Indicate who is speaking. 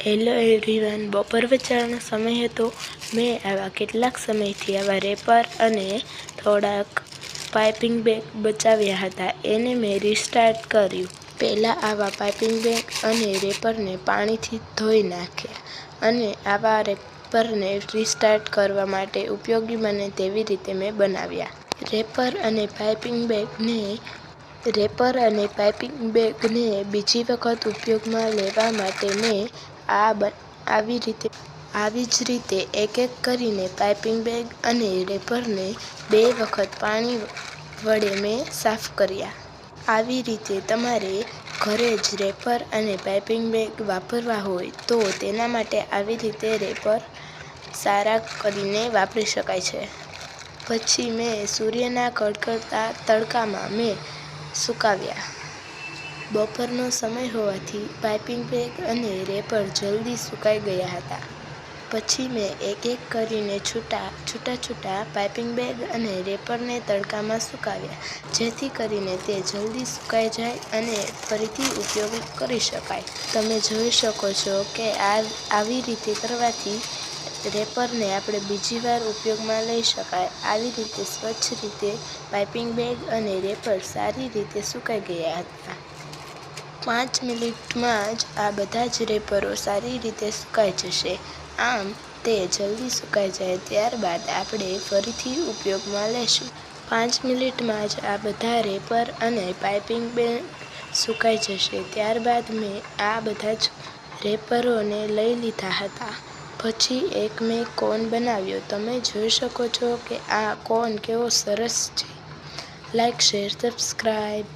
Speaker 1: Hello everyone, બપોર વચાળનો સમય હતો. મેં આવા કેટલાક સમયથી આવા રેપર અને થોડાક પાઇપિંગ બેગ બચાવ્યા હતા. એને મેં રિસ્ટાર્ટ કર્યું. પહેલાં આવા પાઇપિંગ બેગ અને રેપરને પાણીથી ધોઈ નાખ્યા અને આવા રેપરને રિસ્ટાર્ટ કરવા માટે ઉપયોગી બને તેવી રીતે મેં બનાવ્યા. રેપર અને પાઇપિંગ બેગને બીજી વખત ઉપયોગમાં લેવા માટે મેં આવી જ રીતે એક એક કરીને પાઇપિંગ બેગ અને રેપરને 2 વખત પાણી વડે મેં સાફ કર્યા. આવી રીતે તમારે ઘરે જ રેપર અને પાઇપિંગ બેગ વાપરવા હોય તો તેના માટે આવી રીતે રેપર સારા કરીને વાપરી શકાય છે. પછી મેં સૂર્યના કડકડતા તડકામાં મેં સુકાવ્યા. બપોરનો સમય હોવાથી પાઇપિંગ બેગ અને રેપર જલ્દી સુકાઈ ગયા હતા. પછી મેં એક એક કરીને છૂટા પાઇપિંગ બેગ અને રેપરને તડકામાં સુકાવ્યા, જેથી કરીને તે જલ્દી સુકાઈ જાય અને ફરીથી ઉપયોગ કરી શકાય. તમે જોઈ શકો છો કે આવી રીતે કરવાથી રેપરને આપણે બીજી વાર ઉપયોગમાં લઈ શકાય. આવી રીતે સ્વચ્છ રીતે પાઇપિંગ બેગ અને રેપર સારી રીતે સુકાઈ ગયા હતા. 5 મિનિટમાં જ આ બધા જ રેપરો સારી રીતે સુકાઈ જશે. આમ તે જલ્દી સુકાઈ જાય ત્યારબાદ આપણે ફરીથી ઉપયોગમાં લેશું. 5 મિનિટમાં જ આ બધા રેપર અને પાઇપિંગ બેગ સુકાઈ જશે. ત્યારબાદ મેં આ બધા જ રેપરોને લઈ લીધા હતા. પછી એક મેં કોન બનાવ્યો. તમે જોઈ શકો છો કે આ કોન કેવો સરસ છે. Like, share, subscribe.